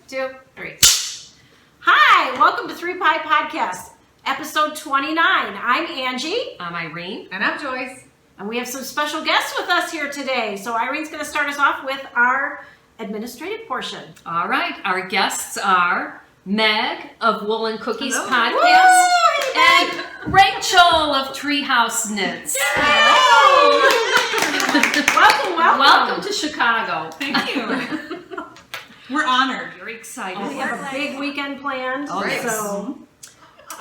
2, 3. Hi, welcome to 3 Pie Podcast, episode 29. I'm Angie. I'm Irene. And I'm Joyce. And we have some special guests with us here today. So Irene's going to start us off with our administrative portion. All right, our guests are Meg of Woolen Cookies Hello. Podcast Woo! and Rachel of Treehouse Knits. Welcome. Welcome to Chicago. Thank you. We're honored. Very excited. We have a big weekend planned. Oh, yes. So,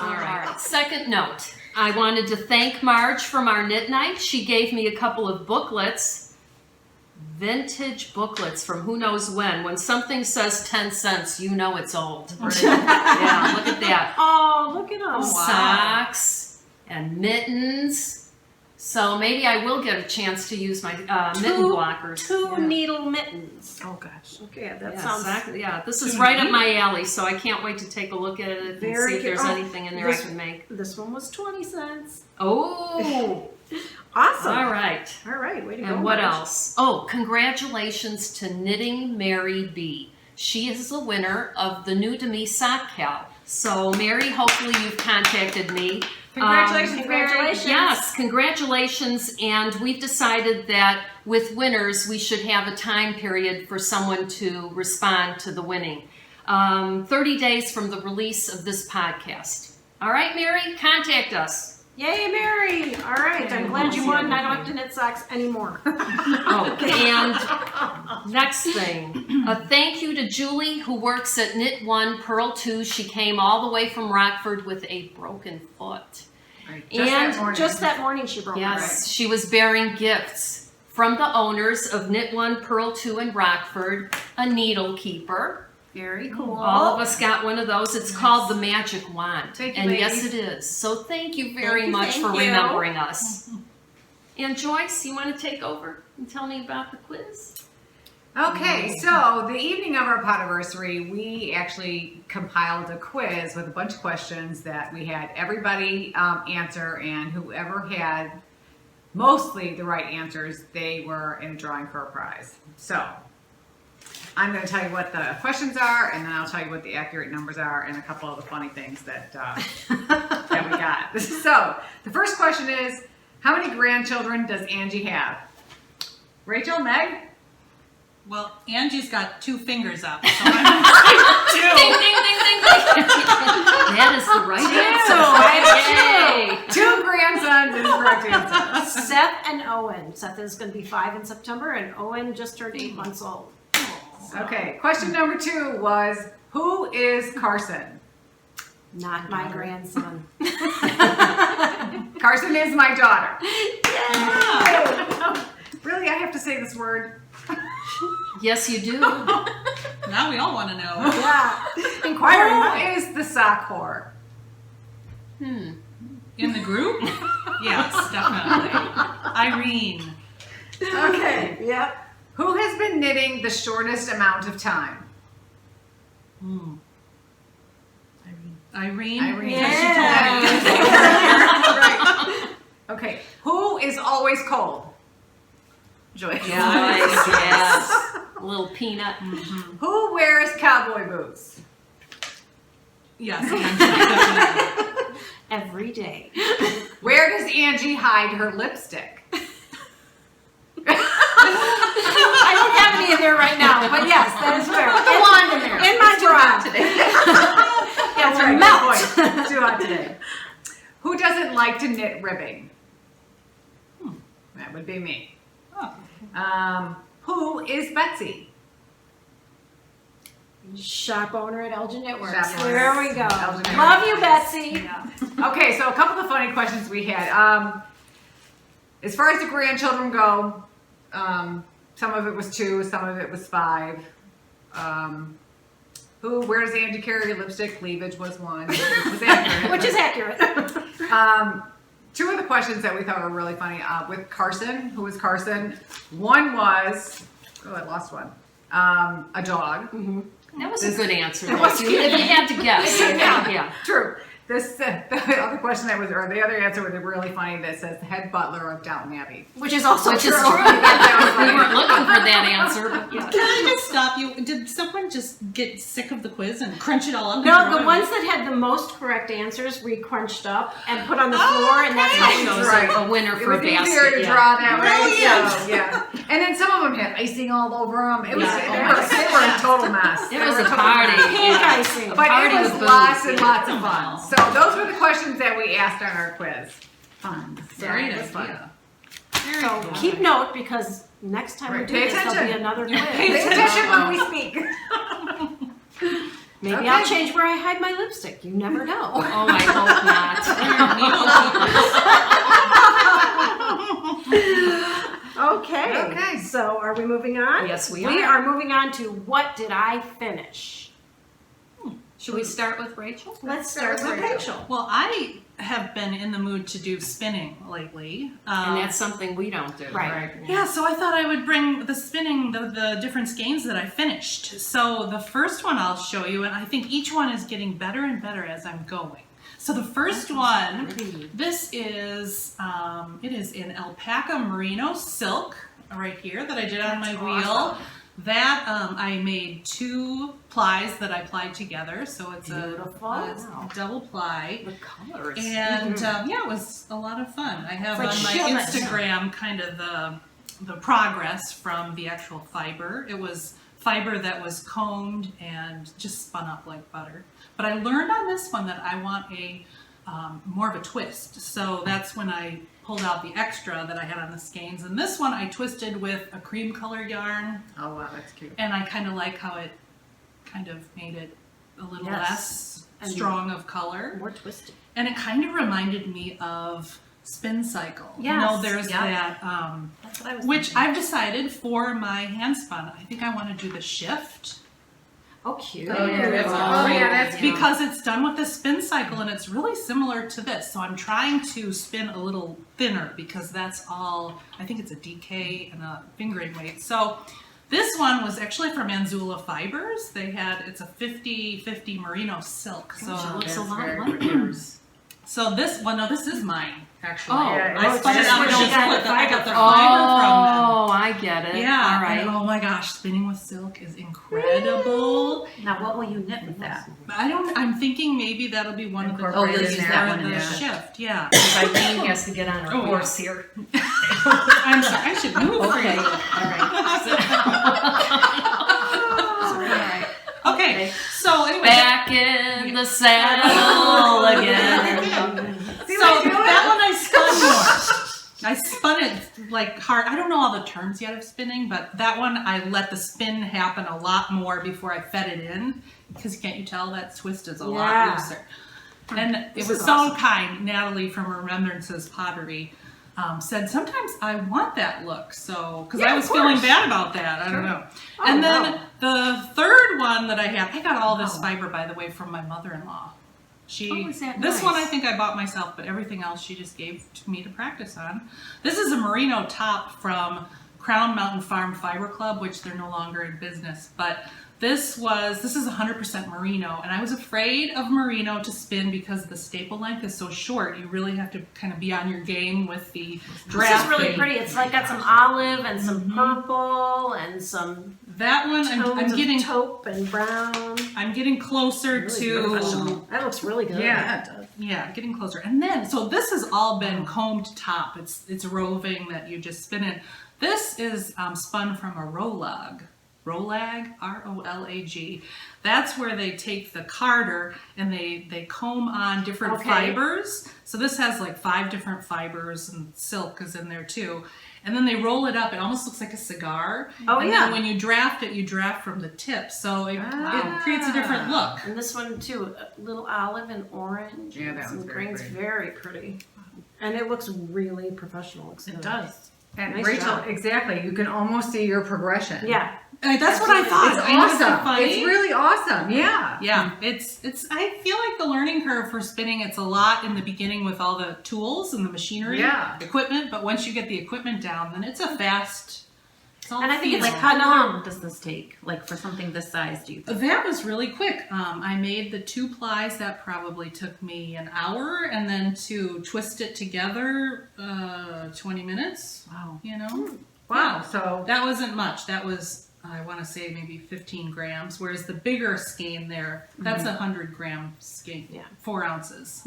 All right. Second note, I wanted to thank Marge from our knit night. She gave me a couple of booklets, vintage booklets from who knows when. When something says 10 cents, you know it's old. Yeah, look at that. oh, look at them. Socks and mittens. So maybe I will get a chance to use my mitten blockers. Two needle mittens. Oh gosh. Okay, that Yeah, sounds exactly. Yeah, this is right up my alley, so I can't wait to take a look at it and Very see if there's good. Oh, anything in there I can make. This one was 20 cents. Oh, Awesome. all right. All right, way to go. And what Marge. else? Oh, congratulations to Knitting Mary B. She is the winner of the New to Me Sock Cal. So, Mary, hopefully you've contacted me. Congratulations, Congratulations. Yes, congratulations. And we've decided that with winners, we should have a time period for someone to respond to the winning. 30 days from the release of this podcast. All right, Mary, contact us. Yay, Mary! All right, I'm glad you won. I don't have to knit socks anymore. Oh, and next thing, a thank you to Julie, who works at Knit 1, Purl 2. She came all the way from Rockford with a broken foot. Right. Just that morning she broke Yes, she was bearing gifts from the owners of Knit 1, Purl 2 in Rockford, a needle keeper. Very cool. All of us got one of those. It's called the Magic Wand. Thank you, and ladies. yes, it is. So thank you very Thank you, much thank for you. remembering us. And Joyce, you want to take over and tell me about the quiz? Okay, so the evening of our podiversary, we actually compiled a quiz with a bunch of questions that we had everybody answer, and whoever had mostly the right answers, they were in a drawing for a prize. So I'm going to tell you what the questions are, and then I'll tell you what the accurate numbers are, and a couple of the funny things that that we got. So the first question is, how many grandchildren does Angie have? Rachel, Meg? Well, Angie's got 2 fingers up, so Ding, I'm ding, ding, ding, ding. That is the right answer. Yay. 2 grandsons is the correct answer. Seth and Owen. Seth is going to be 5 in September, and Owen just turned 8 months old. Okay, question number 2 was, who is Carson? Not my grandson. Carson is my daughter. yeah. Really, I have to say this word? Yes, you do. Now we all want to know. Yeah. Inquiring Who minds. is the sock whore? In the group? Yes, definitely. Irene. Okay. Yep. Who has been knitting the shortest amount of time? Irene. Irene. Because Yeah. she told me. Right. Okay. Who is always cold? Joyce. Yes, yes. A little peanut. Who wears cowboy boots? Yes, Angela, definitely. Every day. Where does Angie hide her lipstick? I don't have any in there right now, but yes, that is fair. Put the wand in there. In my drawer today. Yeah, That's we'll right. melt. Good point. It's too hot today. Who doesn't like to knit ribbing? That would be me. Oh. Who is Betsy? Shop owner at Elgin Knitworks. Shop owner. There we go. Elgin Knitworks. Love you, Betsy. Yeah. Okay, so a couple of funny questions we had. As far as the grandchildren go, some of it was 2, some of it was 5. Where does Angie carry her lipstick? Cleavage was 1, which was accurate. Which is accurate. 2 of the questions that we thought were really funny with Carson. Who was Carson? One was, I lost one. A dog. That was a good answer. It was If you had to guess. Yeah. Yeah. True. the other question or the other answer was really funny that says the head butler of Downton Abbey. Which is also Which true. is true. We weren't looking for that answer, but yeah. Can I just stop you? Did someone just get sick of the quiz and crunch it all up? No, the ones that had the most correct answers we crunched up and put on the floor, and that's how we Chose chose a winner It for a was easier basket. to Yeah. draw that way. Brilliant. So, yeah. And then some of them had icing all over them. It was Yeah. they were a total mess. It They was were a total party. mess. pink Yeah. icing. But Party it was with lots booze. and lots of fun. So those were the questions that we asked on our quiz. Fun. So Very it was nice. fun. Very So cool. keep note, because next time we Right, do pay this, there'll be attention. another quiz. Pay attention when we speak. Maybe Okay. I'll change where I hide my lipstick. You never know. Oh, I hope not. Okay. Okay. So are we moving on? Yes, we We are. are moving on to what did I finish? Should we start with Rachel? Let's start with Rachel. Well, I have been in the mood to do spinning lately. And that's something we don't do. Right. Yeah, so I thought I would bring the spinning, the different skeins that I finished. So the first one I'll show you, and I think each one is getting better and better as I'm going. So the first one, Pretty. this is, it is in alpaca merino silk right here that I did on my wheel. awesome. That I made 2 plies that I plied together, so it's Beautiful. a double ply. The colors. And yeah, it was a lot of fun. I have It's on like my shivers. Instagram kind of the progress from the actual fiber. It was fiber that was combed and just spun up like butter. But I learned on this one that I want a more of a twist. So that's when I pulled out the extra that I had on the skeins. And this one I twisted with a cream color yarn. Oh wow, that's cute. And I kind of like how it kind of made it a little Yes. less And strong of color. More twisted. And it kind of reminded me of Spin Cycle. You Yes, know, there's yep. that, That's what I was which thinking. I've decided for my hand spun, I think I want to do the shift. Oh, cute. Oh yeah, that's Oh, great. Yeah, that's cute. Because it's done with the Spin Cycle and it's really similar to this. So I'm trying to spin a little thinner because that's all, I think it's a DK and a fingering weight. So this one was actually from Manzula Fibers. It's a 50-50 merino silk. So It looks a That's lot very like pretty. yours. So this, well, no, this is mine, actually. Oh, Yeah, I it's spun it just out where with she the got split. the I got the fiber fiber from them. Oh, I get it. Yeah. All right. And, oh my gosh, spinning with silk is incredible. Now, what will you knit with that? I'm thinking maybe that'll be one of the Incorporate things in for that one, the yeah. shift. Yeah. Irene has to get on her Oh, yeah. horse here. I'm sorry, I should move for Okay. you. All right. Okay, so anyway. Back in the saddle again. So that one I spun more. I spun it like hard. I don't know all the terms yet of spinning, but that one I let the spin happen a lot more before I fed it in. Because can't you tell that twist is a Yeah. lot looser? And it This was is so awesome. kind. Natalie from Remembrances Pottery said sometimes I want that look. So because Yeah, I of was feeling course. bad about that. I don't know. Oh, And then wow. the third one that I have, I got all this Wow. fiber by the way from my mother-in-law. Oh, is that This one I nice? think I bought myself, but everything else she just gave to me to practice on. This is a merino top from Crown Mountain Farm Fiber Club, which they're no longer in business. But this is 100% merino, and I was afraid of merino to spin because the staple length is so short. You really have to kind of be on your game with the drafting. This is really pretty. It's like got some olive and some purple and some That one tones I'm getting of taupe and brown. I'm getting closer Really to professional. That looks really good. Yeah. It does. Yeah, getting closer. And then, so this has all been combed top. It's roving that you just spin it. This is spun from a rolag. Rolag, R-O-L-A-G. That's where they take the carder and they comb on different Okay. fibers. So this has like 5 different fibers and silk is in there too. And then they roll it up. It almost looks like a cigar. Oh, and yeah. then when you draft it, you draft from the tip. So it creates a different look. And this one too, a little olive and orange. Yeah, and that some one's very grains, pretty. very pretty. And it looks really professional. Looks It good. does. And Nice Rachel, job. exactly. You can almost see your progression. Yeah. That's what I thought. It's I know, isn't it awesome. funny? It's really awesome. Yeah. Yeah, it's. I feel like the learning curve for spinning, it's a lot in the beginning with all the tools and the machinery, Yeah. equipment. But once you get the equipment down, then it's a fast all And I think it's feel. Like, how long does this take? Like, for something this size, do you think? That was really quick. I made the 2 plies. That probably took me an hour, and then to twist it together, 20 minutes. Wow. You know, Wow. So that wasn't much. That was, I want to say, maybe 15 grams. Whereas the bigger skein there, that's a 100-gram skein. Yeah. 4 ounces.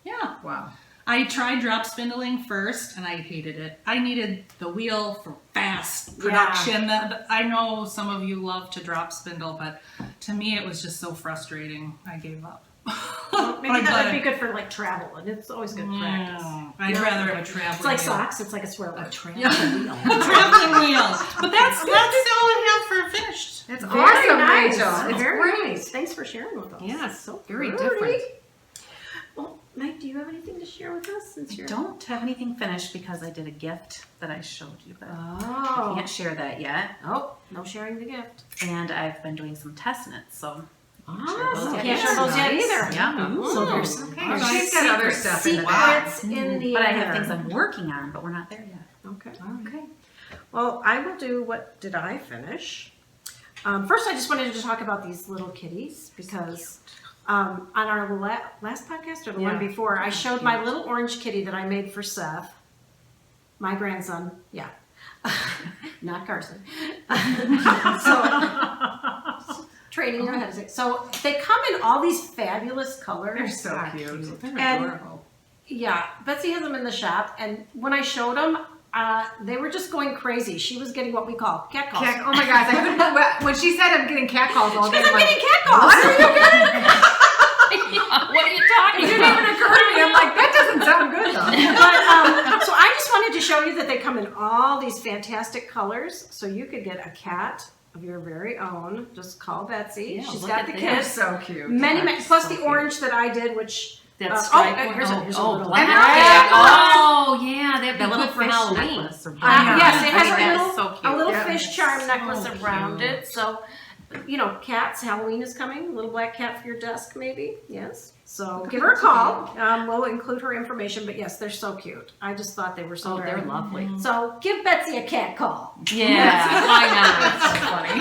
Yeah. wow. I tried drop spindling first, and I hated it. I needed the wheel for fast production. I know some of you love to drop spindle, but to me it was just so frustrating. I gave up. Maybe that would be good for like travel, and it's always good practice. I'd rather have a traveling It's like wheel. socks. It's like a swirl. A travel Yeah. wheel. A traveling wheel. But that's all I have for finished. It's Very awesome, nice. Rachel. It's Very great. nice. Thanks for sharing with us. Yeah, it's so very pretty. different. Well, Mike, do you have anything to share with us? Since I you're don't have anything finished because I did a gift that I showed you, but I Oh. can't share that yet. Oh, no sharing the gift. And I've been doing some test knits, so Oh, yet. can't share those yet Nice. either. yeah. So there's Okay. all right, She's got other stuff in the secrets in the But I air. have things I'm working on, but we're not there yet. Okay. Okay. Well, I will do what did I finish? First, I just wanted to talk about these little kitties because on our last podcast or the one before, I showed my little orange kitty that I made for Seth, my grandson. Yeah, not Carson. So training your head. So they come in all these fabulous colors. They're so cute. They're And- adorable. Yeah, Betsy has them in the shop, and when I showed them, they were just going crazy. She was getting what we call cat calls. Oh my gosh, I couldn't believe when she said I'm getting cat calls all day. Because I'm I'm like, getting cat calls. what are you getting? What are you talking It didn't even occur to me. I'm like, that doesn't sound good though. But so I just wanted to show you that they come in all these fantastic colors, so you could get a cat of your very own. Just call Betsy. Yeah, She's look got at the this. They're kids. so cute. Many, plus the orange that I did, which That stripe one? here's a little black. black. Oh, yeah, that'd be That little good for fish Halloween. necklace. Or yes, it I has think a that's little, so cute. a little Yeah. fish charm necklace So around cute. it. So, you know, cats, Halloween is coming. A little black cat for your desk, maybe. Yes. So give her a call. We'll include her information. But yes, they're so cute. I just thought they were so Oh, very they're lovely. So give Betsy a cat call. Yeah, why That's so funny.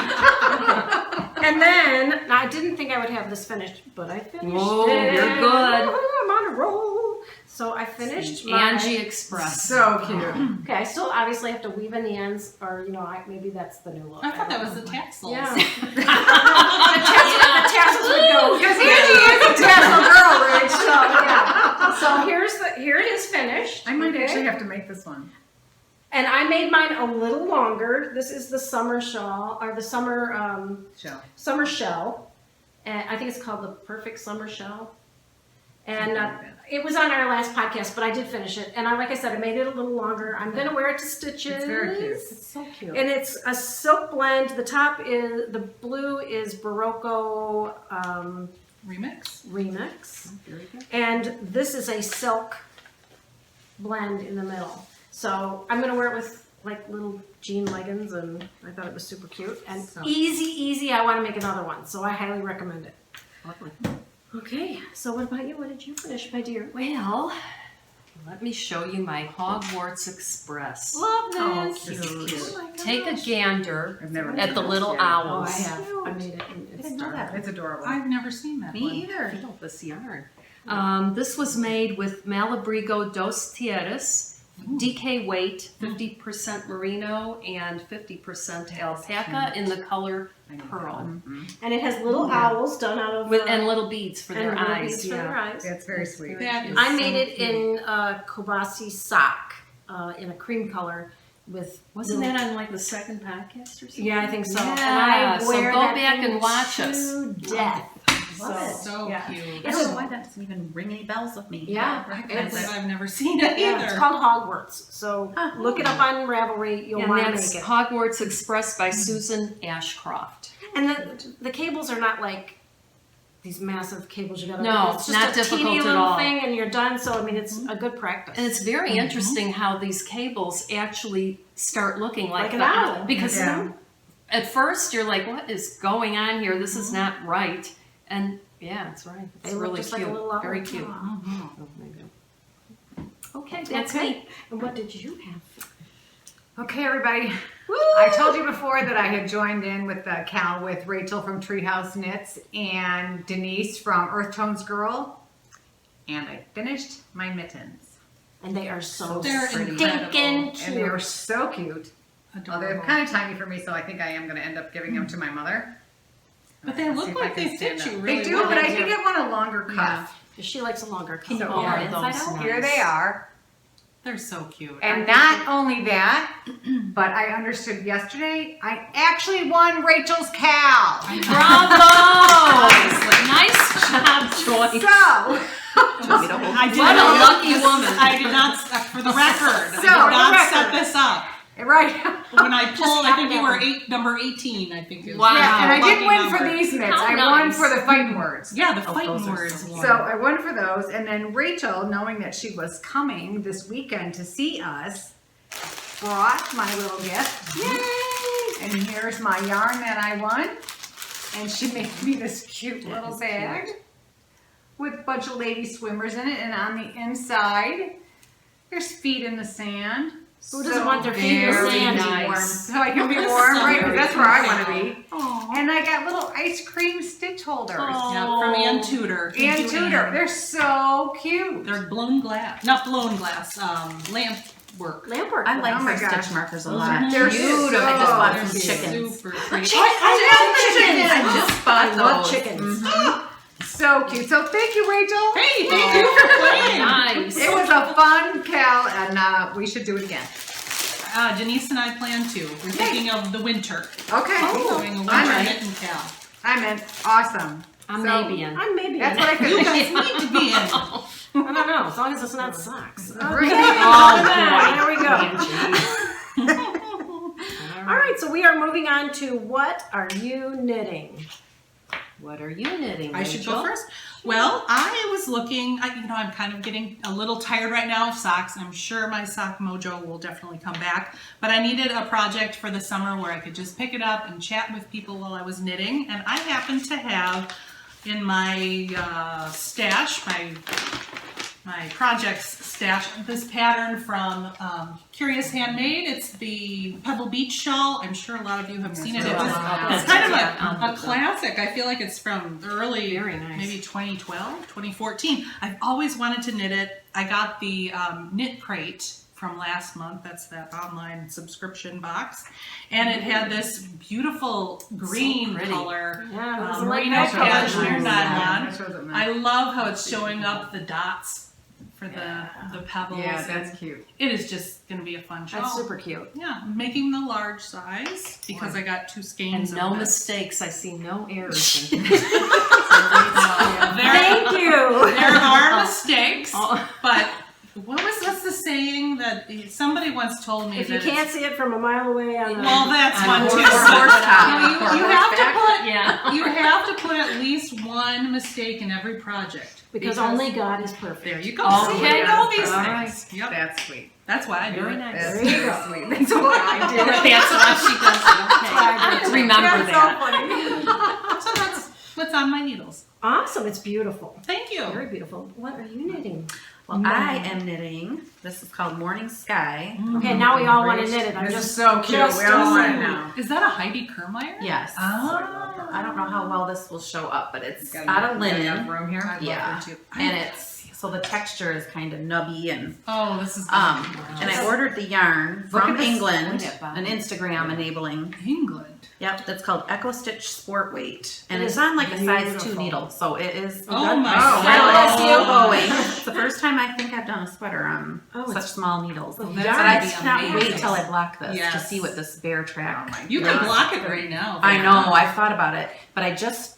And then I didn't think I would have this finished, but I finished Whoa, it. you're good. Woohoo, I'm on a roll. So I finished not? my Angie Express. So cute. Okay, I still obviously have to weave in the ends, or you know, maybe that's the new look. I thought that don't was the know. tassels. Yeah. the tassels would go. Because Angie is a tassel girl, Rich. So yeah. So here it is finished. I might okay? actually have to make this one. And I made mine a little longer. This is the summer shawl, or the summer Shell. shell. And I think it's called the Perfect Summer Shell. And it was on our last podcast, but I did finish it. And like I said, I made it a little longer. I'm going to wear it to stitches. It's very cute. It's so cute. And it's a silk blend. The top is, the blue is Barocco Remix. Remix. Very good. And this is a silk blend in the middle. So I'm going to wear it with like little jean leggings, and I thought it was super cute. And So- easy. I want to make another one, so I highly recommend it. Lovely. Okay, so what about you? What did you finish, my dear? Well, let me show you my Hogwarts Express. Love Oh, this. cute. Oh my Take a gosh. gander I've never at the done little this yet. Oh, owls. I have. I made it. And it's didn't know dark. that. It's adorable. I've never seen that Me one. either. Feel this yarn. This was made with Malabrigo dos Tierras, DK weight, 50% merino and 50% alpaca in the color pearl. And it has little owls done out of And little beads for their and little eyes. beads for their eyes. That's very sweet. That is I so made it cute. in Kobasi sock in a cream color with. Wasn't that on like the second podcast or something? Yeah, I think so. Yeah, And I so wear go that back thing and watch to us. death. Love it. So yeah. cute. I don't know why that doesn't even ring any bells with me. Yeah, I can't it's, believe I've never seen it yeah, it's either. called Hogwarts. So look it up on Ravelry. You'll And want to that's make it. Hogwarts Express by Susan Ashcroft. And the cables are not like these massive cables you gotta. No, it's just not a difficult teeny at little all. thing, and you're done. So I mean, it's a good practice. And it's very interesting how these cables actually start looking like, Like an the owl. Because Yeah. at first you're like, what is going on here? This is not right. And yeah, it's right. It's They look really just cute. like a little owl. Very cute. Aw. Oh, maybe. Okay, that's Okay. me. And what did you have? Okay, everybody. I told you before that I had joined in with Cal with Rachel from Treehouse Knits and Denise from Earth Tones Girl, and I finished my mittens. And they are so They're stinking incredible. cute. And they were so cute. Well, they're Adorable. kind of tiny for me, so I think I am going to end up giving them to my mother. But they See look if I like can they stand fit you up. really They do, well. but I They think do. I want a longer cuff. She likes a longer Can you So pull are her inside those out? nice? Here they are. They're so cute. And not only that, but I understood yesterday, I actually won Rachel's cow. Bravo! Nice job, Joyce. So, I did What a not- lucky woman. I did not, for the record, So, I did not for the set record. this up. right. When I pulled, I think happened you to were happen. number 18, I think. Is Wow. Yeah, and I lucky did win for number. these mitts. How I won nice. for the fighting words. Yeah, the Oh, fighting those are words. so one. So I won for those, and then Rachel, knowing that she was coming this weekend to see us, brought my little gift. Yay! And here's my yarn that I won. And she made me this cute little bag with a bunch of lady swimmers in it, and on the inside, there's feet in the sand. Who doesn't want their feet in the very sand? nice. So I can be That's warm, so right? 'Cause very that's where I cute. want to be. And I got little ice cream stitch holders. Yeah, from Ann Tudor. Thank And you, Tudor. Ann. They're so cute. They're blown glass. Not blown glass, lamp work. Lamp work. I like Oh my her gosh. stitch markers a Those lot. are They're Beautiful. so I just bought They're some chickens. super pretty. I just bought I love those. chickens. So cute. So thank you, Rachel. Hey, thank you for playing. Nice. It was a fun Cal, and we should do it again. Denise and I plan to. We're thinking of the winter. Okay. Doing a winter I'm in. knit and cal. I'm in. Awesome. I'm So, maybe in. I'm maybe. That's in. what I You finished. guys need to be in. I don't know. As long as it's not socks. Okay. Right. There we go. All right. So we are moving on to what are you knitting? What are you knitting? I should Rachel? go first. Well, I was looking. I'm kind of getting a little tired right now of socks. I'm sure my sock mojo will definitely come back. But I needed a project for the summer where I could just pick it up and chat with people while I was knitting. And I happen to have in my stash, my projects stash, this pattern from Curious Handmade. It's the Pebble Beach shawl. I'm sure a lot of you have seen it. It was, it's kind of a classic. I feel like it's from the early, Very nice. maybe 2012, 2014. I've always wanted to knit it. I got the Knit Crate from last month. That's that online subscription box. And it had this beautiful green pretty. color. Yeah, it was like merino that color. cashmere That nylon. shows up nice. I love how it's showing up the dots for the pebbles. Yeah, and that's cute. it is just going to be a fun shawl. That's super cute. Yeah, I'm making the large size because I got 2 skeins And no of it. mistakes. I see no errors. In Thank you. There are mistakes, Oh. but what's the saying that somebody once told me If you that can't see it from a mile away on well, that's On one horse- too. horse You have to put Yeah. you have to put at least one mistake in every project because only God is there perfect. you go. Okay. See, I know these All things. Yep, That's sweet. that's why I do Very it. nice. That's There you very go. sweet. That's what I do. That's why she does it. Okay. Remember That's that. so funny. So that's what's on my needles. Awesome. It's beautiful. Thank you. Very beautiful. What are you knitting? Well, I am knitting. This is called Morning Sky. Okay, now we all want to knit it. I'm This just is so cute. just We all want it assume. now. Is that a Heidi Kermeyer? Yes. Oh. I don't know how well this will show up, but it's Got out of enough linen. room here. I love Yeah. her too. And it's so the texture is kind of nubby and Oh, this is and I ordered the yarn Look from at this- England, look at that. an Instagram enabling. England. Yep, that's called Echo Stitch Sport Weight, and It it's is on like a size 2 beautiful. needle, so it is. Oh my Oh, God. Hello, it's the first time I think I've done a sweater on Oh, such it's- small needles. Well, But that's I gonna be cannot wait amazing. till I block this to Yes. see what this bear track. You can block it right now. I know, I've thought about it, but I just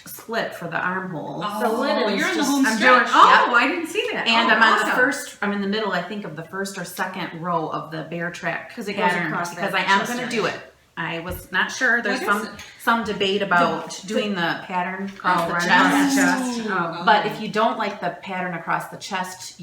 split for the armhole. The linen is you're in the just- home I'm doing. stretch. Oh, I didn't see that. And Oh, I'm on awesome. the first, I'm in the middle, I think, of the first or second row of the bear track 'Cause it goes pattern, across because that I am chest going to area. do it. I was not sure. There's What is some debate about doing the pattern across Oh, the right chest. across the chest. Oh. But if you don't like the pattern across the chest,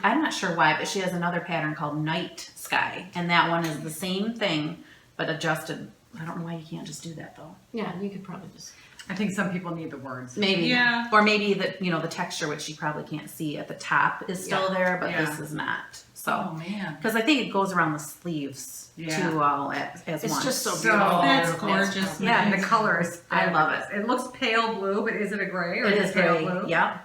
I'm not sure why, but she has another pattern called Night Sky, and that one is the same thing but adjusted. I don't know why you can't just do that though. Yeah, you could probably just. I think some people need the words. Maybe, Yeah. or maybe the texture, which you probably can't see at the top, is still there, but Yeah. this is not. So, Oh man. because I think it goes around the sleeves Yeah. too, all as It's one. just so So- beautiful. That's gorgeous. Yeah, and the Nice. color is I love fabulous. It looks pale blue, but is it a gray or It is is it pale great. blue? Yep.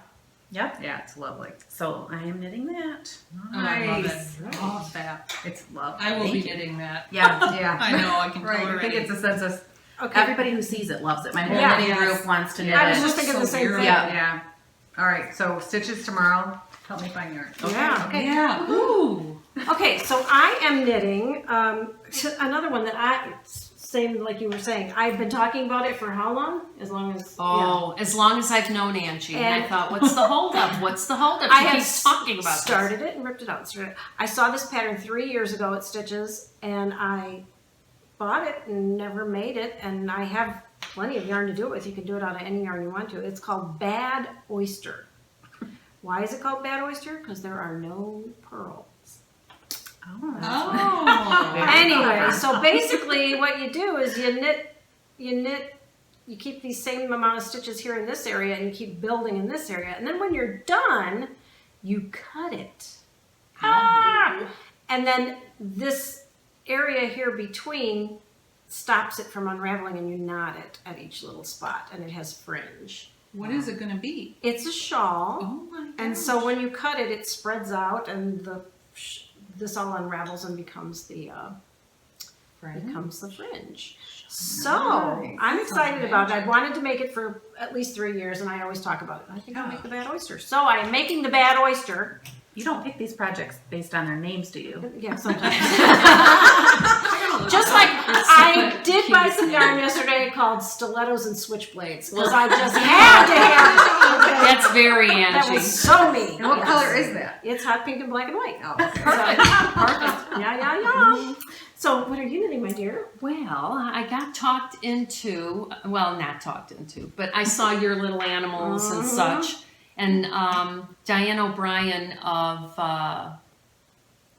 Yep. Yeah, it's lovely. So I am knitting that. Oh, I love Nice. it. I love that. It's lovely. I will Thank be you. knitting that. Yeah. Yeah. I know. I can tell Right. I already. think it's a sense of Okay. Everybody who sees it loves it. My whole Yeah. knitting Yes. group wants to knit I was it. just thinking the same thing. Yeah. yeah. All right. So stitches tomorrow. Help me find yarn. Yeah. Okay. Yeah. Ooh. Okay, so I am knitting another one that same like you were saying. I've been talking about it for how long? As long as Oh, as long as I've known Angie. And I And- thought, what's the holdup? What's the holdup? I She have keeps talking about this. started it and ripped it out. I saw this pattern 3 years ago at Stitches, and I bought it and never made it. And I have plenty of yarn to do it with. You can do it out of any yarn you want to. It's called Bad Oyster. Why is it called Bad Oyster? Because there are no pearls. Oh. Anyway, so basically what you do is you keep the same amount of stitches here in this area and you keep building in this area. And then when you're done, you cut it. And then this area here between stops it from unraveling and you knot it at each little spot and it has fringe. What is it going to be? It's a shawl. Oh my god. And so when you cut it, it spreads out and this all unravels and becomes the fringe. So Nice. I'm excited about it. I wanted to make it for at least 3 years, and I always talk about it. I think I'll make the Bad Oyster. So I am making the Bad Oyster. You don't pick these projects based on their names, do you? Yeah, sometimes. Just like I did buy some yarn yesterday called Stilettos and Switchblades because I just had to have it. That's very That Angie. was so me. And what Yes. color is that? It's hot pink and black and white. Oh, okay. Perfect. Yeah. So, what are you knitting, my dear? Well, I got talked into, well, not talked into, but I saw your little animals and such. And Diane O'Brien of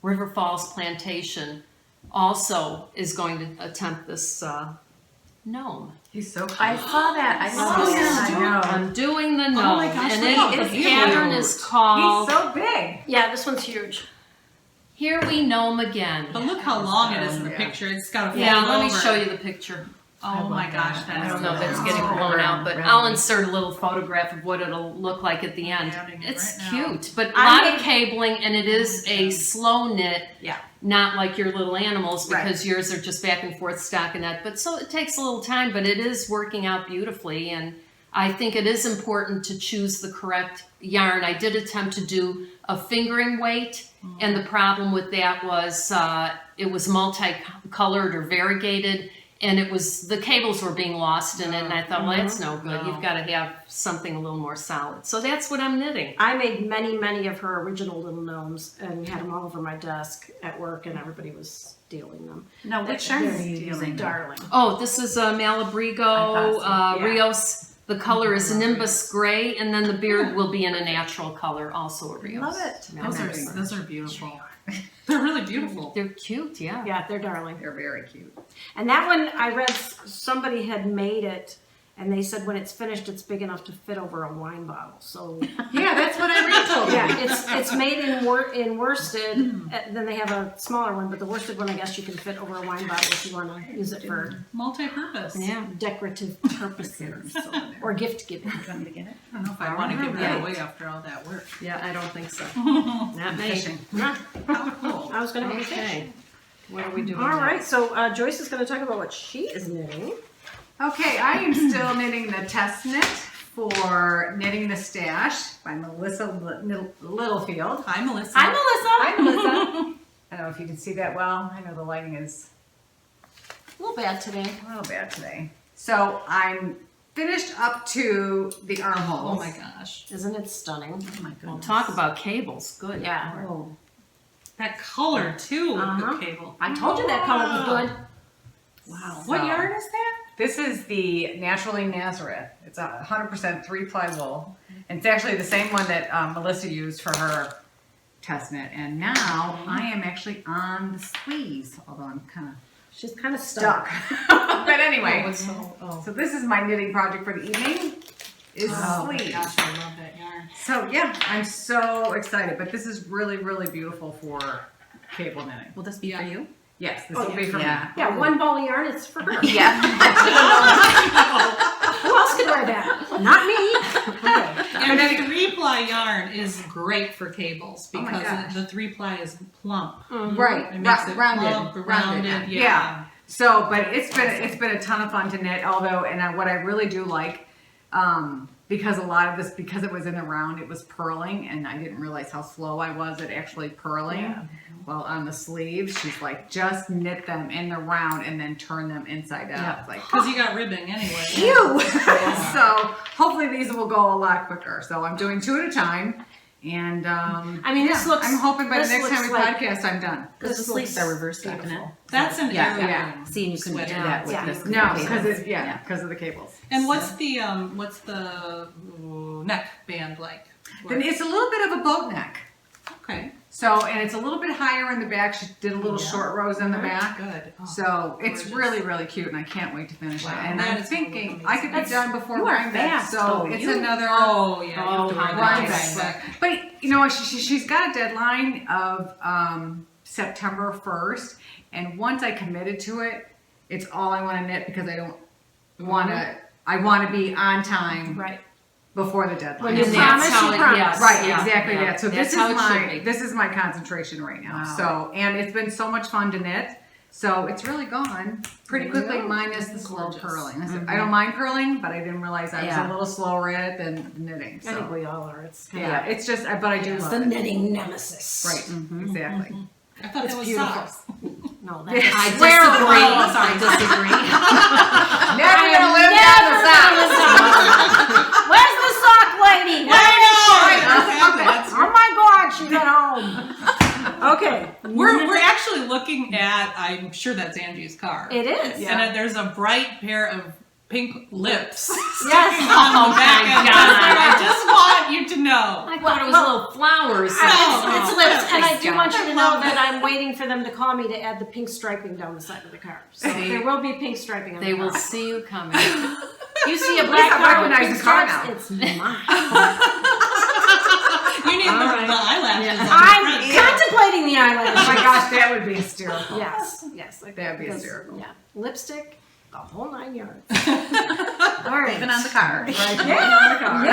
River Falls Plantation also is going to attempt this gnome. He's so cute. I saw that. I saw Oh, that. yeah, I know. I'm doing the gnome. Oh my gosh, and look how the cute. pattern is called He's so big. Yeah, this one's huge. Here We Gnome Again. But look how long it is in the Yeah. picture. It's got a Yeah, fold let me over. show you the picture. Oh my gosh, that. that I is don't know if it's Oh, getting blown out, but really? I'll insert a little photograph of what it'll look like at the end. adding it It's right now. cute, but a I lot made- of cabling, and it is a slow knit. Yeah. Not like your little animals, Right. because yours are just back and forth stockinette. But so it takes a little time, but it is working out beautifully. And I think it is important to choose the correct yarn. I did attempt to do a fingering weight, and the problem with that was it was multicolored or variegated, and it was the cables were being lost in it. And I thought, well, that's no good. No. You've got to have something a little more solid. So that's what I'm knitting. I made many of her original little gnomes and had them all over my desk at work, and everybody was stealing them. Now, which yarn are you using? Darling. Oh, this is a Malabrigo I thought so, yeah. Rios. The color is Nimbus Gray, and then the beard will be in a natural color, also a Rios. Love it. Those are beautiful. They're really beautiful. They're cute, yeah. Yeah, they're darling. They're very cute. And that one, I read somebody had made it, and they said when it's finished, it's big enough to fit over a wine bottle. So Yeah, that's what Irene told me. yeah, it's made in worsted. Then they have a smaller one, but the worsted one, I guess you can fit over a wine bottle if you want to use it for Multi-purpose. Yeah. decorative purposes or gift giving. You want me to get it? I don't know if I want to give that Alright. away after all that work. Yeah, I don't think so. Not me. Fishing. How cool. I was going to Okay. What are we doing All now? right, so Joyce is going to talk about what she is knitting. Okay, I am still knitting the test knit for Knitting the Stash by Melissa Littlefield. Hi, Melissa. Hi, Melissa. Hi, Melissa. I don't know if you can see that well. I know the lighting is A little bad today. a little bad today. So I'm finished up to the armholes. Oh my gosh. Isn't it stunning? Oh my Well, goodness. talk about cables. Good. Yeah. Oh, That color, too, with Uh-huh. the cable. I told you that color was good. wow. What So- yarn is that? This is the Naturally Nazareth. It's a 100% 3-ply wool. And it's actually the same one that Melissa used for her test knit. And now I am actually on the sleeves, although I'm kind of She's kind of stuck. stuck. But anyway, Oh. so this is my knitting project for the evening, is Oh my sleeves. gosh, I love that yarn. So yeah, I'm so excited. But this is really, really beautiful for cable knitting. Will this be for you? Yes, this will be for me. Yeah, one ball of yarn, it's for her. Yeah. Who else could wear that? Not me. Okay. And the 3-ply yarn is great for cables Oh my because gosh. the 3-ply is plump. Right, It makes it rounded. plump, rounded. Yeah. So, but it's been a ton of fun to knit. Although, what I really do like, because a lot of this, because it was in the round, it was purling, and I didn't realize how slow I was at actually purling. Yeah. Well, on the sleeves, she's like, just knit them in the round and then turn them inside out. Yeah. It's like, Because you got ribbing anyway. phew! So hopefully these will go a lot quicker. So I'm doing 2 at a time. And I mean, this looks. I'm hoping by the this next time looks we like- podcast, I'm done. Because the sleeves are reverse stockinette. beautiful. That's an Yeah, heirloom. yeah. See, and you couldn't do sweater. that with Yeah. this. No, cable. because because of the cables. And what's the neck band like? Then it's a little bit of a boat neck. Okay, So, and it's a little bit higher in the back. She did a little short rows in the back. good. Oh, So it's gorgeous. really, really cute, and I can't wait to finish Wow, it. And that I'm is thinking amazing. I could be That's- done before you are Rhinebeck. fast, So though. it's You- another Oh yeah. you have to my run gosh. back. But you know, she's got a deadline of September 1st, and once I committed to it, it's all I want to knit because I don't want to. I want to be on time Right. before the deadline. When you And promise, that's how you it- promise. yes. Right, Yeah, exactly yeah. that. So That's this how is it should be. my concentration right now. Wow. So, and it's been so much fun to knit. So it's really gone pretty quickly, minus the slow Gorgeous. purling. I don't mind purling, but I didn't realize I was Yeah. a little slower at it than knitting. I think So we all are. It's yeah, it's just, but I do It's love the it. knitting nemesis. Right, exactly. I thought It's that was beautiful. socks. No, Yeah. that's I Swear disagree. it was. I disagree. Never gonna live down the side. Where's the sock lady? Oh Oh my God, she's at home. Okay. We're actually looking at. I'm sure that's Angie's car. It is. And there's a bright pair of pink lips Yes. on the back my end. God. I just want you to know. I thought it was little flowers. It's lips, and I do God. want you to know that I'm waiting for them to call me to add the pink striping down the side of the car. So See? there will be pink striping on They the car. will see you coming. You see a At black least I car with recognize pink the car stripes, now. it's mine. You need All the right. eyelashes. Yeah. on the I'm front. contemplating the Oh eyelash. my gosh, that would be hysterical. Yes, yes. Like That'd be because, hysterical. Yeah, lipstick, the whole 9 yards. All right. Even on the car. Right, on the car.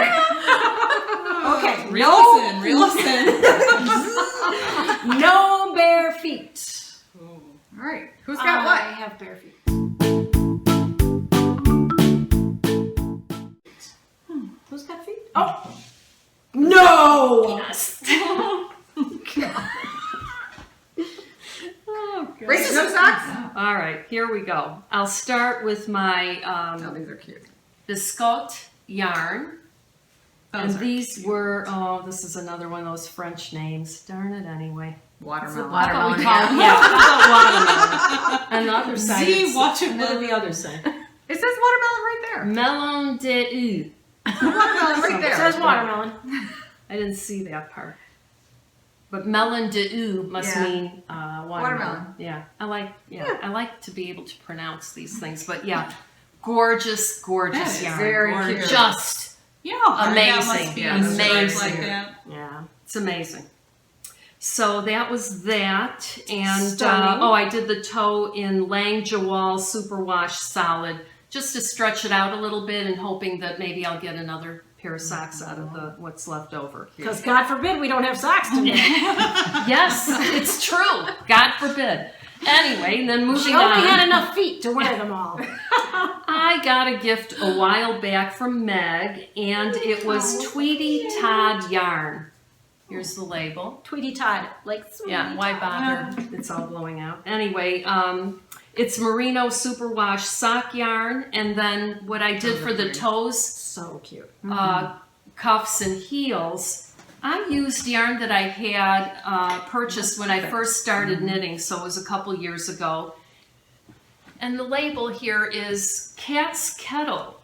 Okay. Reel us in. Reel us in. No bare feet. All right, who's got what? I have bare feet. Who's got feet? Oh. No. Yes. Racism socks? All right, here we go. I'll start with my Oh, these are cute. biscotte yarn. Those And are these were, this is another one of those French names. Darn it anyway. Watermelon. Watermelon. Yeah, watermelon. And the other side. See, it's- watch it and then move. the other side. It says watermelon right there. Melon de Watermelon right It there. says watermelon. I didn't see that part. But melon de must Yeah. mean watermelon. Watermelon. Yeah, I like to be able to pronounce these things. But yeah, gorgeous, gorgeous That is yarn. very Gorgeous. cute. Just You know how hard that Amazing. must be Yeah, on stripes amazing. like that. yeah, it's amazing. So that was that, and Stunning. I did the toe in Langjawal Superwash Solid, just to stretch it out a little bit, and hoping that maybe I'll get another pair of socks out of what's left over. Because God forbid we don't have socks today. Yes, it's true. God forbid. Anyway, then moving She only on. had enough feet to wear them all. I got a gift a while back from Meg, and it was Tweety Todd yarn. Here's the label. Tweety Todd, like sweetie Yeah, why Todd. bother? It's all blowing out. Anyway, it's merino superwash sock yarn, and then what I did for the toes, So cute. cuffs and heels, I used yarn that I had purchased when I first started knitting, so it was a couple years ago. And the label here is Cat's Kettle.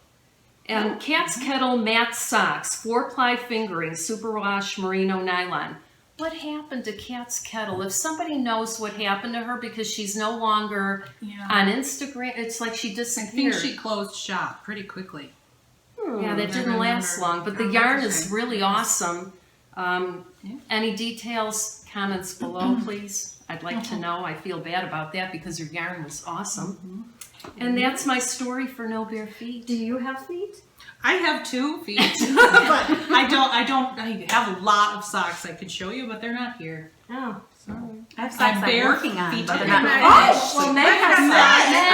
And Cat's Kettle matte socks, 4-ply fingering, superwash merino nylon. What happened to Cat's Kettle? If somebody knows what happened to her because she's no longer Yeah. on Instagram, it's like she I think disappeared. she closed shop pretty quickly. Yeah, that I didn't last remember. long, but the Oh, yarn that's a is shame. really awesome. Yeah. Any details, comments below, please? I'd like to know. I feel bad about that because your yarn was awesome. And that's my story for No Bare Feet. Do you have feet? I have 2 feet, but I have a lot of socks I could show you, but they're not here. Oh. I have socks I'm bare working on, feet but they're today. not finished. Well, Meg has I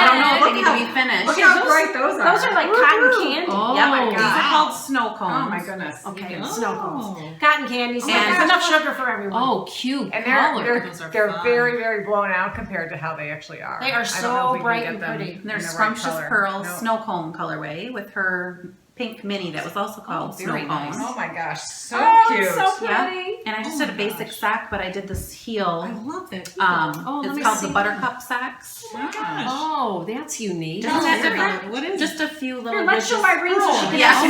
don't know if they need to be finished. Look how bright those are. Those are like cotton candy. Oh, Yep, my these God. are called snow cones. Oh my goodness. Okay, You can- snow cones. Cotton candy. So And- there's enough sugar for everyone. Oh, cute And color. Those are they're fun. very, very blown out compared to how they actually are. They are I don't so know if we can bright get and them pretty. in They're the right Scrumptious color. Pearls No. snow cone colorway with her pink mini that was also called snow very cones. nice. Oh my gosh, so Oh, cute. it's so Yeah. pretty. And I just Oh did a my basic gosh. sock, but I did this heel. I love that. Oh, let It's me called see. the Buttercup socks. Oh my gosh. Oh, that's unique. Isn't that Very different? good. What is Just a few little Here, let's show ridges. Irene so she can Yeah. have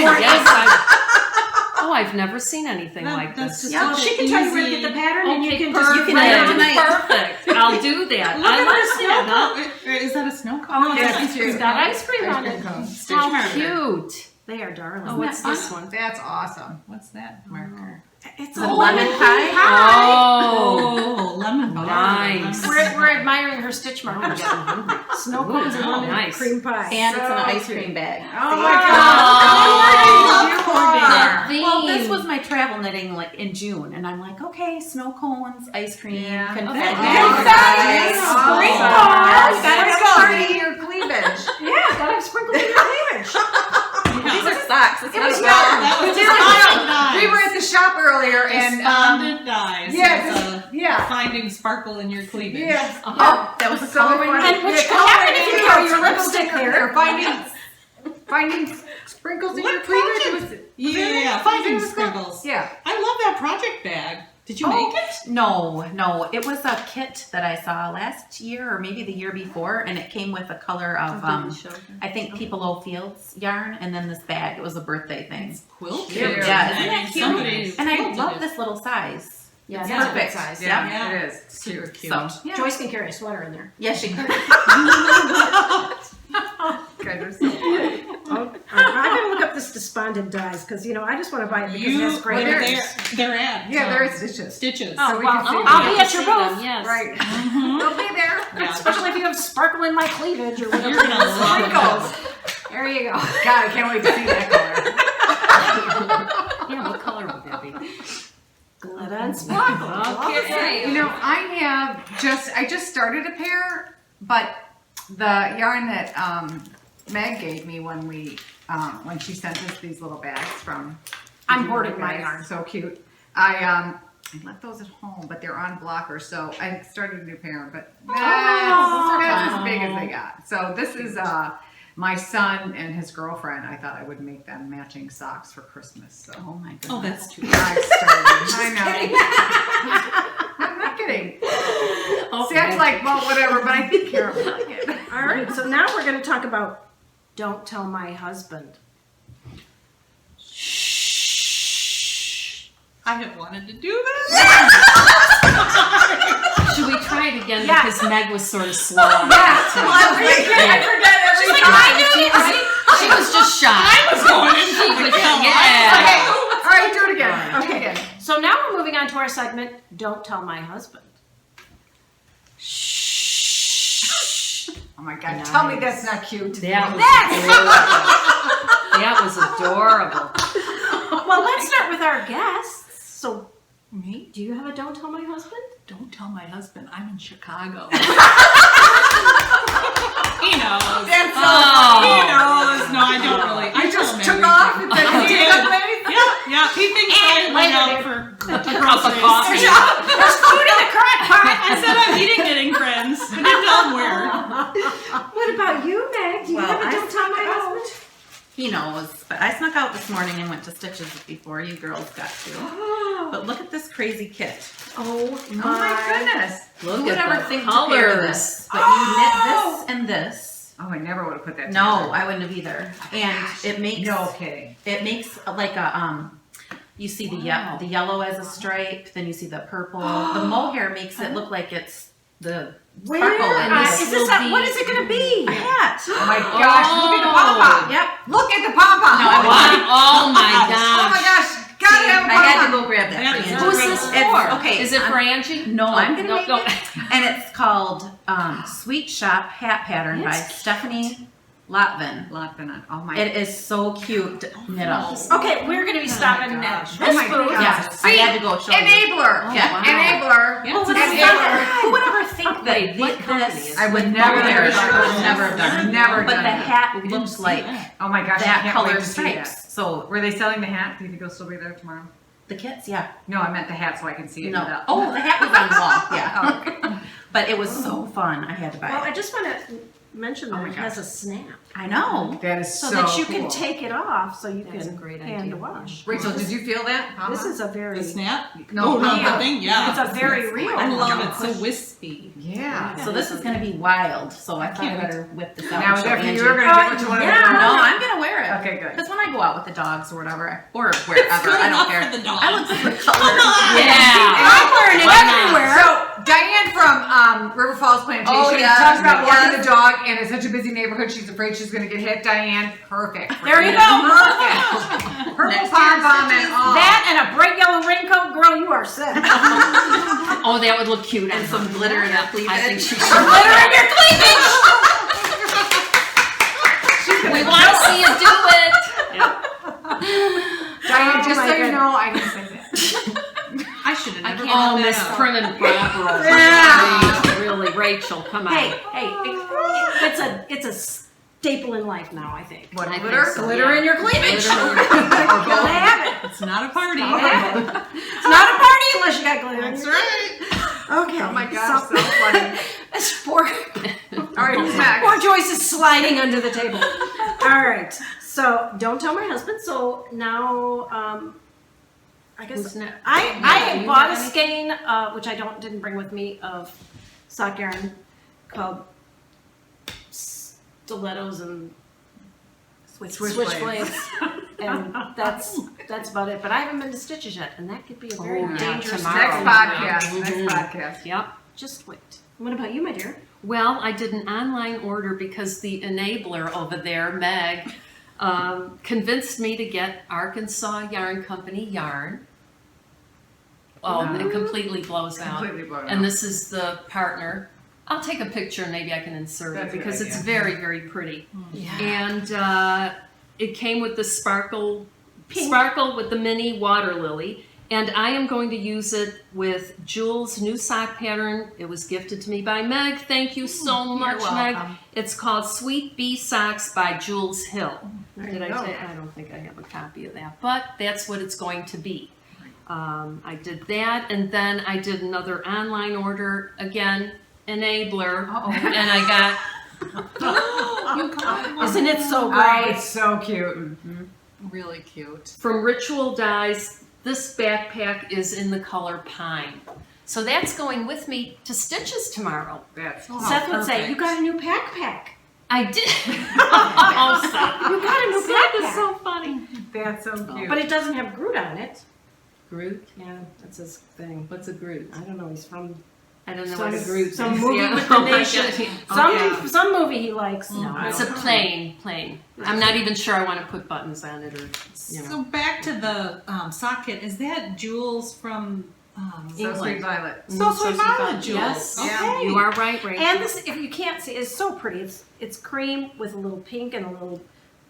more. I've never seen anything like That's this. just Yeah, such She an can tell you where to easy- get the pattern, and you Okay, can perfect. just You can do it tonight. Perfect. I'll do that. Look I at like the snow that. Huh? Is that a snow cone? Oh, Yes, it's it's got ice cream on it. Stitch How marker. cute. They are darling. Oh, what's this one? That's awesome. What's that marker? It's The a lemon pie. Oh, Oh, lemon bar. Nice. We're admiring her stitch markers. Snow cones and Ooh, lemon nice. cream pie. And it's an So ice cute. cream bag. Oh my Oh. god. You are. The Well, this theme. was my travel knitting like in June, and I'm like, okay, snow cones, ice cream, Yeah. confetti. Oh, Nice. Oh, Sprinkles. Yes, Gotta Sprinkles. have party your cleavage. Yeah, gotta have sprinkles in your cleavage. These are socks. It's It not was a fun. bag. That was We just were- dyes. We were at the shop earlier and Despondent dyes. yeah, It's yeah. finding sparkle in your cleavage. Yes. Oh, that was a So color funny. And which Yeah, can happen if you yeah, throw your sprinkles lipstick in your- there. Finding sprinkles in What your cleavage. project? Was, Yeah, was finding it was called- sprinkles. Yeah. I love that project bag. Did you make it? No, it was a kit that I saw last year or maybe the year before, and it came with a color of I think Pipolo Fields yarn, and then this bag. It was a birthday thing. Quilted. Yeah, isn't that cute? Somebody And I quilted love it. this little size. Yeah, It's that's a good perfect. size. Yeah, Yeah. it is. Super cute. So yeah, Joyce can carry a sweater in there. yeah, she could. Guys are so funny. Oh, I'm gonna look up this despondent dyes because I just want to buy it because it has great well, earrings. they're at Yeah, there is stitches. stitches. Oh, we well, can see I'll them. be at your booth. Yes. Right. Mhm. They'll be there. Yeah. Especially if you have sparkle in my cleavage or whatever. You're gonna love Sprinkles. There you go. God, I can't wait to see that color. Yeah, what color would that be? Glitter and sparkle. Okay. I just started a pair, but the yarn that Meg gave me when she sent us these little bags from. I'm hoarding my yarn. So cute. I left those at home, but they're on blockers, so I started a new pair, but that's as big as they got. So this is my son and his girlfriend. I thought I would make them matching socks for Christmas. So Oh my goodness. Oh, that's too I started. I'm not kidding. Sam's like, well, whatever, but I think Karen would like it. All right, so now we're going to talk about don't tell my husband. I have wanted to do this. Should we try it again Yeah. because Meg was sort of slow. I forget every time. She was just shy. I was going in She for the was, kill. yeah. Okay, all right, do it again. Okay. Do it again. So now we're moving on to our segment, Don't Tell My Husband. Oh my God, tell me that's not cute. That was adorable. Well, let's start with our guests. So, Me? do you have a Don't Tell My Husband? Don't tell my husband. I'm in Chicago. He knows. That's Oh. He knows. No, I don't really. I You just tell him took off and everything. then you I didn't did. tell him anything? Yeah. He thinks I went out for groceries. coffee. There's food in the crock pot. I said I'm eating Knitting Friends. I didn't tell him where. What about you, Meg? Do you Well, have a I Don't Tell My Husband? He knows, but I snuck out this morning and went to Stitches before you girls got to. But look at this crazy kit. Oh Oh my goodness. Look Who would at ever the think to pair colors. this? But you knit this and this. Oh, I never would have put that No, together. I wouldn't have either. And it makes No kidding. it makes like a you see Wow. the yellow as a stripe, then you see the purple. The mohair makes it look like it's the Where? sparkle in this. Is this what is it going to be? A hat. Oh my gosh, look at the pom-pom. Yep. Look at the pom-pom. No, I Wow. Oh my Oh gosh. my gosh, gotta have a I had to pom-pom. go go grab that Yeah, for you. it's Who's this It's- for? okay, Is it for Angie? No, I'm gonna no, make no. it. And it's called Sweet Shop Hat Pattern by It's Stephanie Lotvin. Oh my. It is so cute knit up. Okay, we're gonna be stopping at gosh. this Oh my booth. gosh. Yes, I had to go show you. Enabler. Yeah. wow. Enabler. Yeah, Well, it's that's a- Enabler. who would ever think that Wait, what company this? is I would it? never Oh, have there it is. done I would that. never have done it. Never But done the that. hat looks like Oh my gosh, I that can't color wait to see that. stripes. So Were they selling the hat? Do you think it'll still be there tomorrow? the kits, yeah. No, I meant the hat so I can see it. No. without- Oh, the hat was on the wall. Yeah. Oh, okay. But it was so fun. I had to buy Well, I it. just want to mention Oh that my it has a snap. I know. That is So so that you cool. can take it off so you That's can a great hand idea. wash. Rachel, did you feel that? This is a very, The snap? No, Oh, no, yeah. the thing, yeah. it's a very real. I love it. wash. So wispy. Yeah. So this is going to be wild. So I thought I Can't better whip this out. Now, and is show that for you? Angie. You're going to give it to one of the yeah. girls? No, I'm going to wear it. Okay, good. Because when I go out with the dogs or whatever, or wherever, good I don't enough care. for the dogs. I look for the color. Yeah. I'm wearing it Why not? everywhere. So Diane from River Falls Plantation Oh, yeah. talks about walking Yes. the dog, and it's such a busy neighborhood. She's afraid she's going to get hit. Diane, perfect. There you go. Perfect. Purple Next pom year's pom and stitches. all. That and a bright yellow raincoat, girl, you are set. Oh, that would look cute. And on some her. glitter in Yeah, her cleavage. I think she should. Glitter in your cleavage. We want to see you do it. Diane, Oh just my so you goodness. know, I didn't say that. I should have never Oh, brought Miss that up. Prim and Proper. Yeah. Really, Rachel, come on. Hey, it's a staple in life now, I think. What, I think glitter? so. Glitter Yeah. in your cleavage. Glitter in your Gotta have it. It's not a party. It's not a party unless you got glitter. in That's your right. Okay. Oh my gosh, so funny. This poor, All right, who's next? poor Joyce is sliding under the table. All right. So don't tell my husband. So now, I guess Who's next? I Do had you bought a have any? skein, which I didn't bring with me, of sock yarn called Stilettos and Switchblades. And that's about it. But I haven't been to Stitches yet, and that could be a very Oh, yeah, dangerous tomorrow. Next thing. podcast. Mhm. Next podcast. Yep. Just wait. What about you, my dear? Well, I did an online order because the enabler over there, Meg, convinced me to get Arkansas Yarn Company yarn. Oh, Wow. it completely blows out. Completely blown And out. this is the partner. I'll take a picture and maybe I can insert That's it a good because it's idea. very, very pretty. Yeah. And it came with the sparkle Pink. with the mini water lily. And I am going to use it with Jules' new sock pattern. It was gifted to me by Meg. Thank you so much, Meg. welcome. It's called Sweet Bee Socks by Jules Hill. There Did you I go. say? I don't think I have a copy of that, but that's what it's going to be. I did that, and then I did another online order again, enabler, and I got Isn't it so Oh, great? it's so cute. Really cute. from Ritual Dyes. This backpack is in the color pine, so that's going with me to Stitches tomorrow. That's Seth would say, perfect. "You got a new backpack. I did. Oh, stop. You got a new That is backpack." so funny. That's so cute. But it doesn't have Groot on it. Groot? Yeah, that's his thing. What's a Groot? I don't know. He's from I don't know some, what a Groot some is. movie Yeah. with the Oh my nation. God. Some movie he likes. No, I it's don't a know. plain. I'm not even sure I want to put buttons on it or, you know. So back to the sock kit. Is that Jules from So Sweet Violet. So Sweet Violet Jules? Yes. Okay. You are right, Rachel. And this, if you can't see, it's so pretty. It's cream with a little pink and a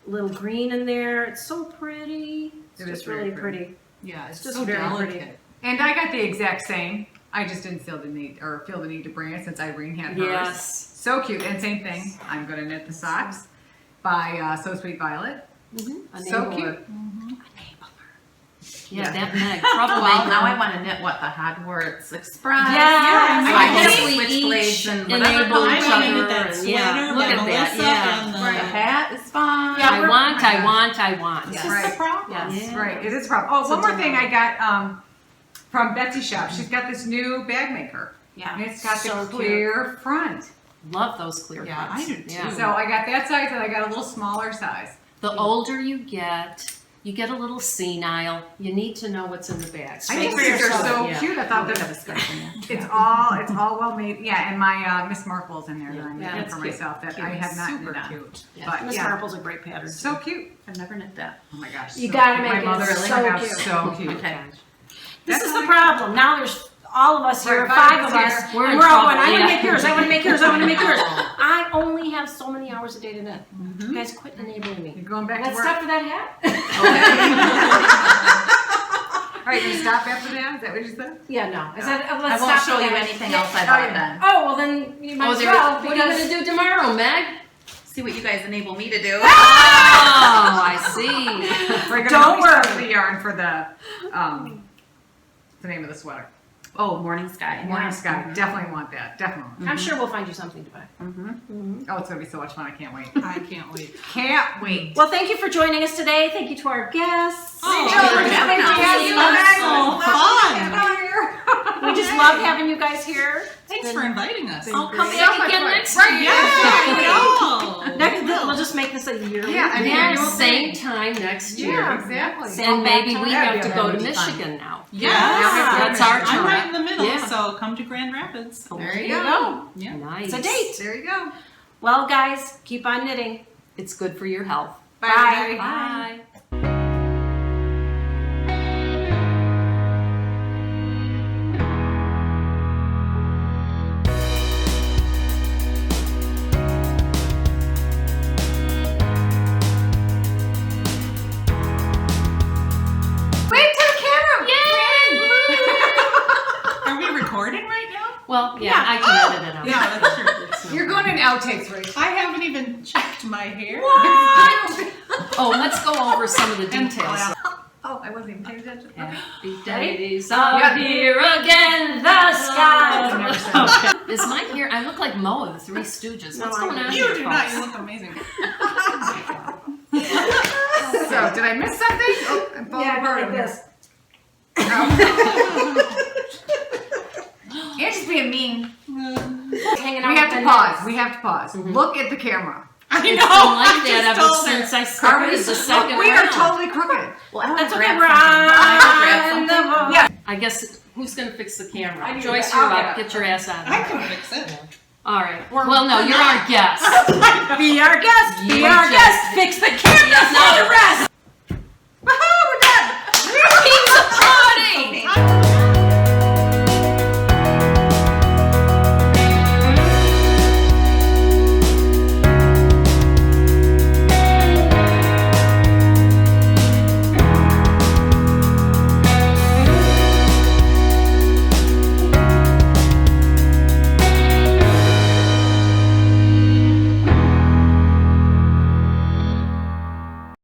little green in there. It's so pretty. It's It just is very really pretty. Yeah, it's just so very delicate. pretty. And I got the exact same. I just didn't feel the need to bring it since Irene had hers. Yes. So cute. And same thing. I'm gonna knit the socks by So Sweet Violet. So Enabler. cute. Yeah, Yeah. that Meg. Well, Troublemaker. now I want to knit what the Hogwarts Express. Yes. So I I can guess we switchblades each and whatever enable color each I other. want. Knit that and sweater yeah, look by at that. Melissa Yeah. and the- The hat is fun. Yeah, I we're- want. Yes. It's Right. the problem. Yes. Yeah. Right. It is a problem. Oh, It's one a more thing I delight. got from Betsy's shop. She's got this new bag maker. Yeah. And it's got So the cute. clear front. Love those clear Yeah, cuts. I do too. Yeah. So I got that size and I got a little smaller size. The older you get a little senile. You need to know what's in the bag. I just Speak think for they're yourself. so Yeah. cute. I thought We that have a skirt in there. it's all well made. Yeah, and my Miss Marple's in there that I'm Yeah, making that's for cute. myself that Cute. I have not Super knit on. cute. But Miss yeah, Marple's a great pattern. so cute. I've never knit that. Oh my gosh. You so gotta cute. make my it mother so so cute. So cute. Okay. This is the problem. Now there's all of us here, Right, 5 of here. us, We're and in we're all trouble, going, I want to yeah. make yours, I want to make yours, I want to make yours. I only have so many hours a day to knit. You guys quit enabling You're me. going back to Let's work. stop for that hat. All right, you stop after that? Is that what you said? Yeah, no. I said, I let's won't stop show for you that. anything else I Oh, bought yeah. then. Oh, well then you might Oh, as there, well. what are you going to do tomorrow, Meg? See what you guys enable me to do. Oh, I see. We're gonna Don't reach out to worry. the yarn for the name of the sweater. Oh, Morning Sky. Morning Sky. Definitely want that. Definitely. I'm sure we'll find you something to buy. Oh, it's gonna be so much fun. I can't wait. I can't wait. Can't wait. Well, thank you for joining us today. Thank you to our guests. Oh, Thank you for for having us. having us. So fun. We just love having you guys here. Thanks for inviting us. I'll come So back much again fun. next Right, year. Yeah, We'll just make this a yearly. Yeah, I mean, Yeah, annual same thing. time next year. Yeah, exactly. Same. And maybe we Yeah, have to yeah, go that to would be fun. Michigan now. Yes. That's our I'm turn. right in the middle, Yeah. so come to Grand Rapids. There There you you go. go. Yeah. Nice. It's a date. There you go. Well, guys, keep on knitting. It's good for your health. Bye. Bye. Bye. Wait to the camera. Are we recording right now? Well, yeah, I can edit it out. Yeah, that's true. It's no You're going in outtakes, Rachel. I haven't even checked my hair. Oh, let's go over some of the And details. Oh, I wasn't even paying attention. Okay. Happy days are Yeah. here again, the sky. Never said that. Okay. Is my hair? I look like Mo of the Three Stooges. No, What's I going on You here, do not. folks? You look amazing. So, did I miss something? Oh, I'm falling apart over here. Can't just being mean. Hanging out We have with to the pause. knits. We have to pause. Look at the camera. I know. It's been like I that just ever told her. since I started the second We are round. totally crooked. Well, I want That's to okay. grab something. I want to grab something. Yeah. I guess who's going to fix the camera? I need Joyce, to- you're I'll up. get it. Get your ass out of I here. can fix it. All right. Well, no, you're our guest. Be our guest. Be You our just- guest. Fix the camera Yes, for no. the rest.